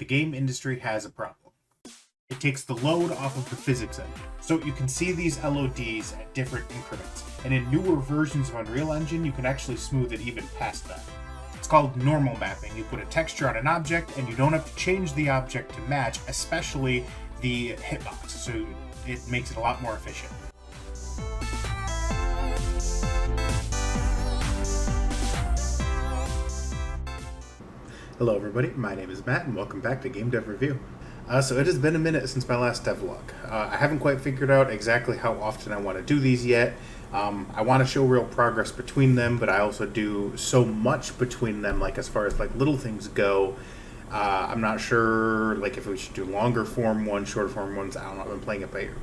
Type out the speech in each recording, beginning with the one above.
the game industry has a problem. It takes the load off of the physics engine. So you can see these LODs at different increments, and in newer versions of Unreal Engine, you can actually smooth it even past that. It's called normal mapping. You put a texture on an object, and you don't have to change the object to match, especially the hitbox, so it makes it a lot more efficient. Hello everybody, my name is Matt and welcome back to Game Dev Review. So it has been a minute since my last devlog. I haven't quite figured out exactly how often I want to do these yet. I want to show real progress between them, but I also do so much between them, like as far as like little things go. I'm not sure like if we should do longer form ones, shorter form ones. I don't know, I've been playing it by ear.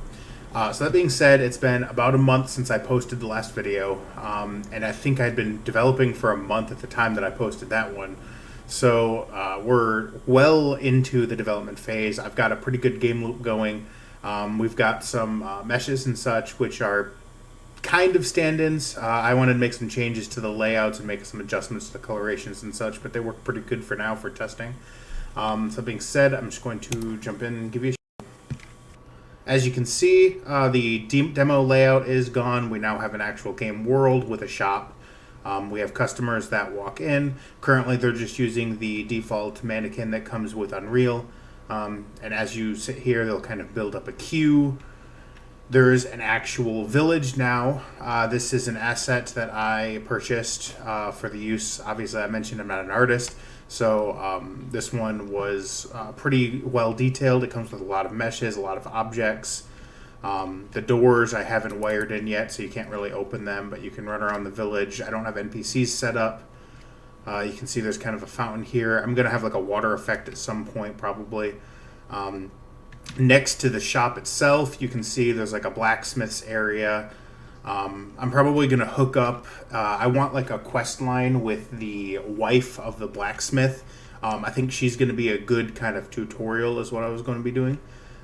So that being said, it's been about a month since I posted the last video, and I think I'd been developing for a month at the time that I posted that one. So we're well into the development phase. I've got a pretty good game loop going. We've got some meshes and such, which are kind of stand-ins. I wanted to make some changes to the layouts and make some adjustments to the colorations and such, but they work pretty good for now for testing. So that being said, I'm just going to jump in and give you a show. As you can see, the demo layout is gone. We now have an actual game world with a shop. We have customers that walk in. Currently, they're just using the default mannequin that comes with Unreal. And as you sit here, they'll kind of build up a queue. There's an actual village now. This is an asset that I purchased for the use. Obviously, I mentioned I'm not an artist, so this one was pretty well detailed. It comes with a lot of meshes, a lot of objects. The doors I haven't wired in yet, so you can't really open them, but you can run around the village. I don't have NPCs set up. You can see there's kind of a fountain here. I'm going to have like a water effect at some point, probably. Next to the shop itself, you can see there's like a blacksmith's area. I'm probably going to hook up, I want like a quest line with the wife of the blacksmith. I think she's going to be a good kind of tutorial is what I was going to be doing.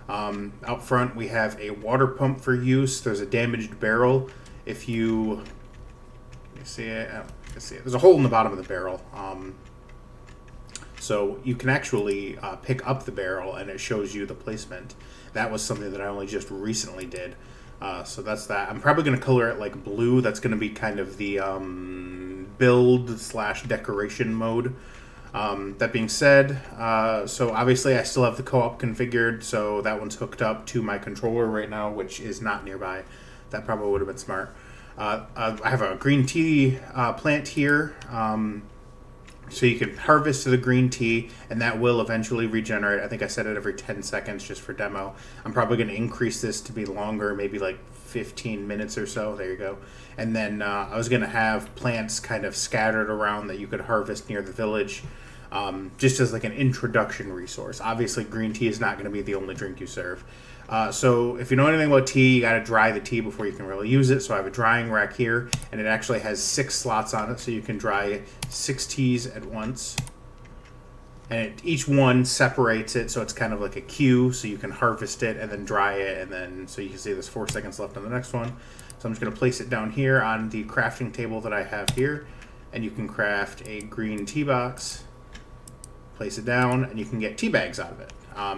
Out front we have a water pump for use. There's a damaged barrel. If you see it, I don't see it. There's a hole in the bottom of the barrel. So you can actually pick up the barrel and it shows you the placement. That was something that I only just recently did. So that's that. I'm probably going to color it like blue. That's going to be kind of the build/decoration mode. That being said, so obviously I still have the co-op configured, so that one's hooked up to my controller right now, which is not nearby. That probably would have been smart. I have a green tea plant here, so you can harvest the green tea, and that will eventually regenerate. I think I set it every 10 seconds just for demo. I'm probably going to increase this to be longer, maybe like 15 minutes or so. There you go. And then I was going to have plants kind of scattered around that you could harvest near the village, just as like an introduction resource. Obviously, green tea is not going to be the only drink you serve. So if you know anything about tea, you got to dry the tea before you can really use it. So I have a drying rack here, and it actually has 6 slots on it, so you can dry 6 teas at once. And each one separates it, so it's kind of like a queue, so you can harvest it and then dry it, and then so you can see there's 4 seconds left on the next one. So I'm just going to place it down here on the crafting table that I have here, and you can craft a green tea box, place it down, and you can get tea bags out of it.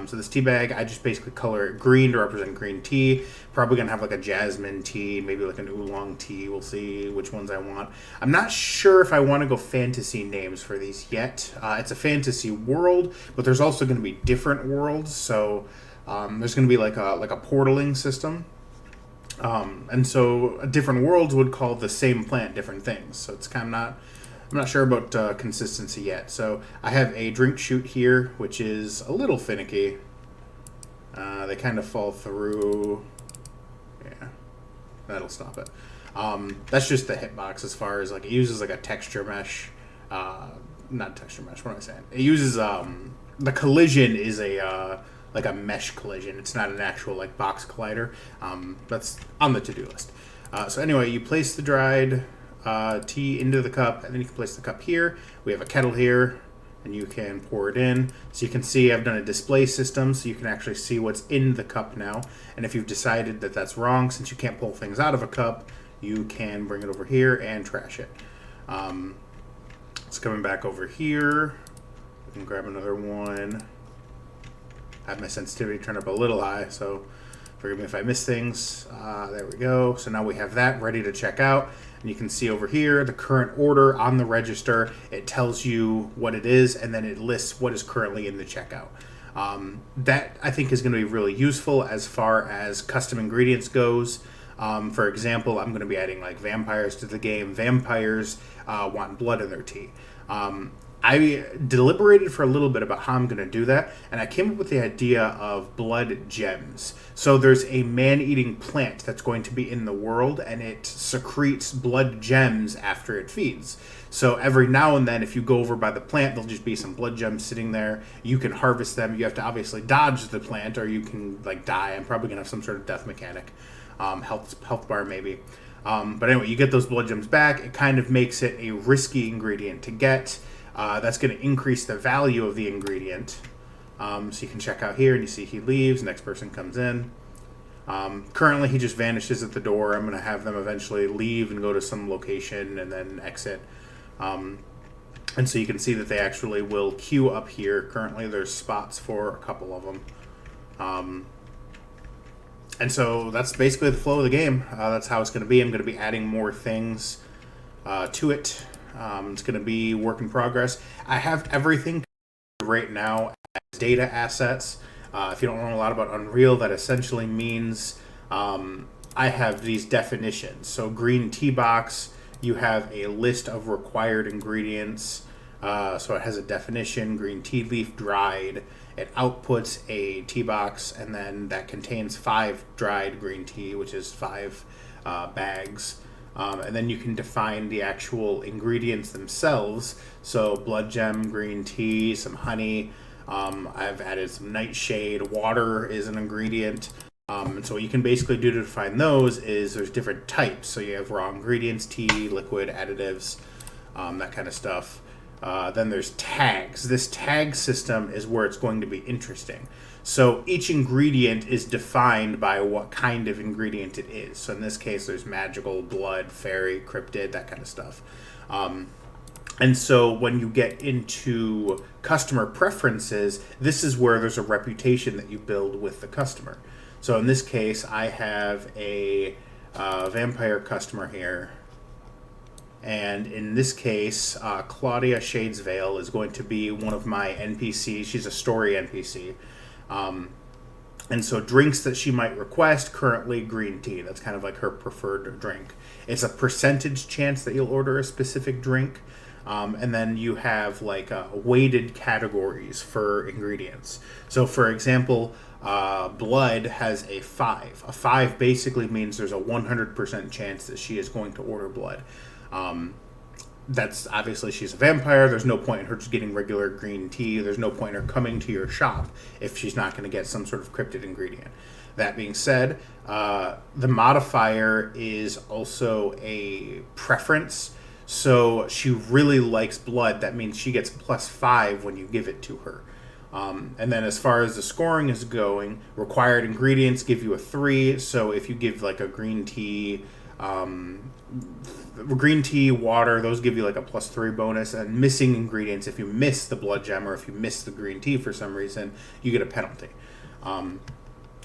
So this tea bag, I just basically color it green to represent green tea. Probably going to have like a jasmine tea, maybe like an oolong tea. We'll see which ones I want. I'm not sure if I want to go fantasy names for these yet. It's a fantasy world, but there's also going to be different worlds. So there's going to be like a portaling system. And so different worlds would call the same plant different things. So it's kind of not... I'm not sure about consistency yet. So I have a drink chute here, which is a little finicky. They kind of fall through. Yeah, that'll stop it. That's just the hitbox as far as like it uses like a texture mesh. Not texture mesh. What am I saying? It uses the collision is a like a mesh collision. It's not an actual like box collider. That's on the to-do list. So anyway, you place the dried tea into the cup, and then you can place the cup here. We have a kettle here, and you can pour it in. So you can see I've done a display system, so you can actually see what's in the cup now. And if you've decided that that's wrong, since you can't pull things out of a cup, you can bring it over here and trash it. It's coming back over here. We can grab another one. had my sensitivity turned up a little high, so forgive me if I miss things. There we go. So now we have that ready to check out. And you can see over here the current order on the register. It tells you what it is, and then it lists what is currently in the checkout. That I think is going to be really useful as far as custom ingredients goes. For example, I'm going to be adding like vampires to the game. Vampires want blood in their tea. I deliberated for a little bit about how I'm going to do that, and I came up with the idea of blood gems. So there's a man-eating plant that's going to be in the world, and it secretes blood gems after it feeds. So every now and then, if you go over by the plant, there'll just be some blood gems sitting there. You can harvest them. You have to obviously dodge the plant, or you can like die. I'm probably going to have some sort of death mechanic, health bar maybe. But anyway, you get those blood gems back. It kind of makes it a risky ingredient to get. That's going to increase the value of the ingredient. So you can check out here, and you see he leaves, next person comes in. Currently, he just vanishes at the door. I'm going to have them eventually leave and go to some location and then exit. And so you can see that they actually will queue up here. Currently, there's spots for a couple of them. And so that's basically the flow of the game. That's how it's going to be. I'm going to be adding more things to it. It's going to be work in progress. I have everything right now as data assets. If you don't know a lot about Unreal, that essentially means I have these definitions. So green tea box, you have a list of required ingredients. So it has a definition, green tea leaf dried. It outputs a tea box, and then that contains 5 dried green tea, which is 5 bags. And then you can define the actual ingredients themselves. So blood gem, green tea, some honey. I've added some nightshade. Water is an ingredient. And so what you can basically do to define those is there's different types. So you have raw ingredients, tea, liquid, additives, that kind of stuff. Then there's tags. This tag system is where it's going to be interesting. So each ingredient is defined by what kind of ingredient it is. So in this case, there's magical, blood, fairy, cryptid, that kind of stuff. And so when you get into customer preferences, this is where there's a reputation that you build with the customer. So in this case, I have a vampire customer here. And in this case, Claudia Shadesvale is going to be one of my NPCs. She's a story NPC. And so drinks that she might request, currently green tea. That's kind of like her preferred drink. It's a percentage chance that you'll order a specific drink. And then you have like weighted categories for ingredients. So for example, blood has a 5. A 5 basically means there's a 100% chance that she is going to order blood. That's obviously she's a vampire. There's no point in her just getting regular green tea. There's no point in her coming to your shop if she's not going to get some sort of cryptid ingredient. That being said, the modifier is also a preference. So she really likes blood. That means she gets +5 when you give it to her. And then as far as the scoring is going, required ingredients give you a 3. So if you give like a green tea, water, those give you like a +3 bonus. And missing ingredients, if you miss the blood gem or if you miss the green tea for some reason, you get a penalty.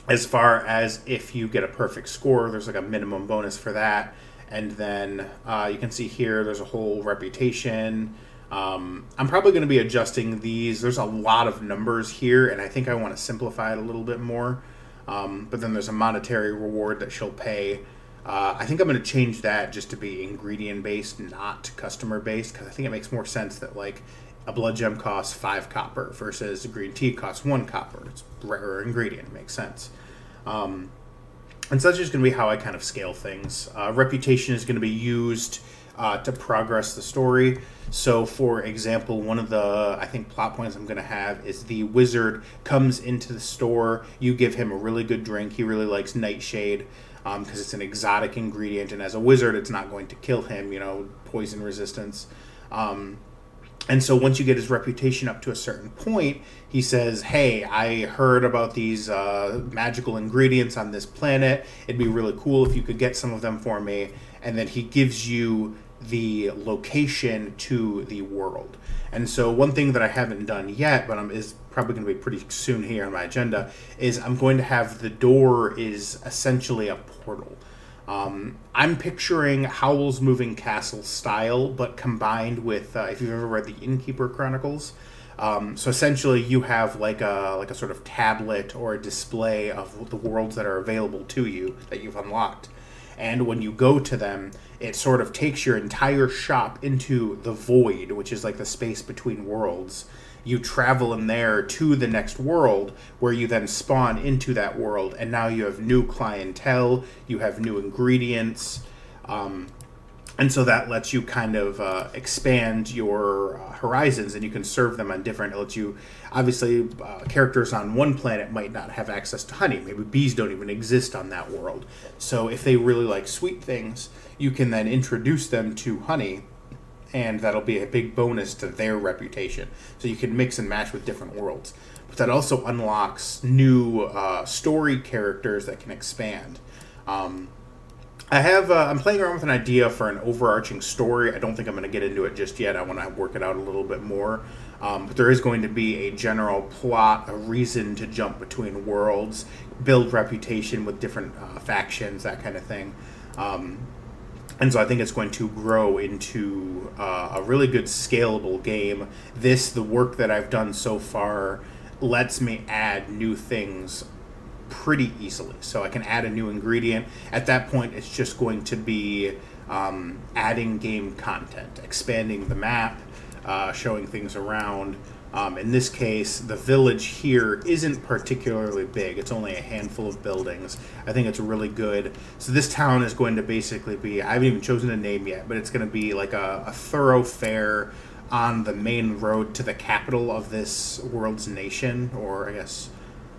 As far as if you get a perfect score, there's like a minimum bonus for that. And then you can see here there's a whole reputation. I'm probably going to be adjusting these. There's a lot of numbers here, and I think I want to simplify it a little bit more. But then there's a monetary reward that she'll pay. I think I'm going to change that just to be ingredient-based, not customer-based, because I think it makes more sense that like a blood gem costs 5 copper versus a green tea costs 1 copper. It's a rarer ingredient. It makes sense. And so that's just going to be how I kind of scale things. Reputation is going to be used to progress the story. So, for example, one of the, I think, plot points I'm going to have is the wizard comes into the store. You give him a really good drink. He really likes nightshade because it's an exotic ingredient. And as a wizard, it's not going to kill him, poison resistance. And so once you get his reputation up to a certain point, he says, hey, I heard about these magical ingredients on this planet. It'd be really cool if you could get some of them for me. And then he gives you the location to the world. And so one thing that I haven't done yet, but is probably going to be pretty soon here on my agenda, is I'm going to have the door is essentially a portal. I'm picturing Howl's Moving Castle style, but combined with, if you've ever read the Innkeeper Chronicles, so essentially you have like a sort of tablet or a display of the worlds that are available to you that you've unlocked. And when you go to them, it sort of takes your entire shop into the void, which is like the space between worlds. You travel in there to the next world, where you then spawn into that world, and now you have new clientele, you have new ingredients, and so that lets you kind of expand your horizons, and you can serve them on different. It lets you, obviously, characters on one planet might not have access to honey. Maybe bees don't even exist on that world. So if they really like sweet things, you can then introduce them to honey, and that'll be a big bonus to their reputation. So you can mix and match with different worlds. But that also unlocks new story characters that can expand. I'm playing around with an idea for an overarching story. I don't think I'm going to get into it just yet. I want to work it out a little bit more. But there is going to be a general plot, a reason to jump between worlds, build reputation with different factions, that kind of thing. And so I think it's going to grow into a really good scalable game. The work that I've done so far, lets me add new things pretty easily. So I can add a new ingredient. At that point, it's just going to be adding game content, expanding the map, showing things around. In this case, the village here isn't particularly big. It's only a handful of buildings. I think it's really good. So this town is going to basically be, I haven't even chosen a name yet, but it's going to be like a thoroughfare on the main road to the capital of this world's nation, or I guess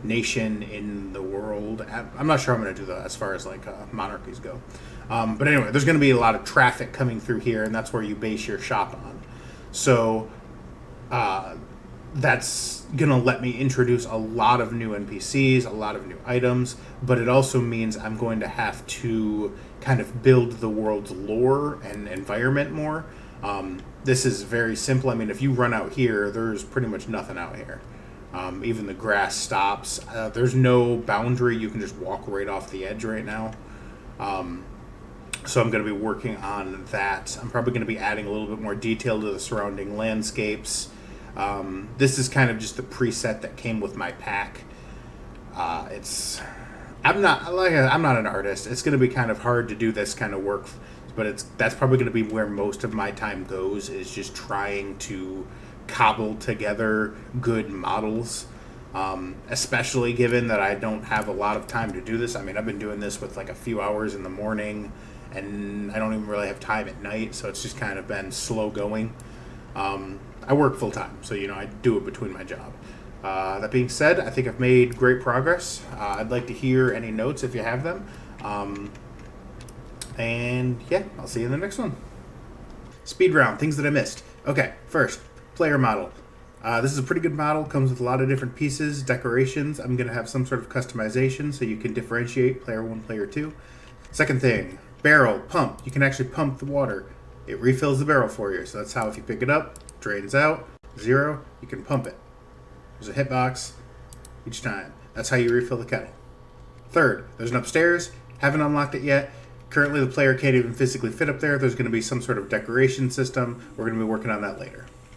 nation in the world. I'm not sure I'm going to do that as far as like monarchies go. But anyway, there's going to be a lot of traffic coming through here, and that's where you base your shop on. So that's going to let me introduce a lot of new NPCs, a lot of new items, but it also means I'm going to have to kind of build the world's lore and environment more. This is very simple. I mean, if you run out here, there's pretty much nothing out here. Even the grass stops. There's no boundary. You can just walk right off the edge right now. So I'm going to be working on that. I'm probably going to be adding a little bit more detail to the surrounding landscapes. This is kind of just the preset that came with my pack. I'm not an artist. It's going to be kind of hard to do this kind of work, but that's probably going to be where most of my time goes, is just trying to cobble together good models, especially given that I don't have a lot of time to do this. I mean, I've been doing this with like a few hours in the morning, and I don't even really have time at night, so it's just kind of been slow going. I work full time, so I do it between my job. That being said, I think I've made great progress. I'd like to hear any notes if you have them. And yeah, I'll see you in the next one. Speed round, things that I missed. Okay, first, player model. This is a pretty good model, comes with a lot of different pieces, decorations. I'm going to have some sort of customization so you can differentiate player 1, player 2. Second thing, barrel, pump. You can actually pump the water. It refills the barrel for you, so that's how if you pick it up, drains out, 0, you can pump it. There's a hitbox each time. That's how you refill the kettle. Third, there's an upstairs. Haven't unlocked it yet. Currently, the player can't even physically fit up there. There's going to be some sort of decoration system. We're going to be working on that later.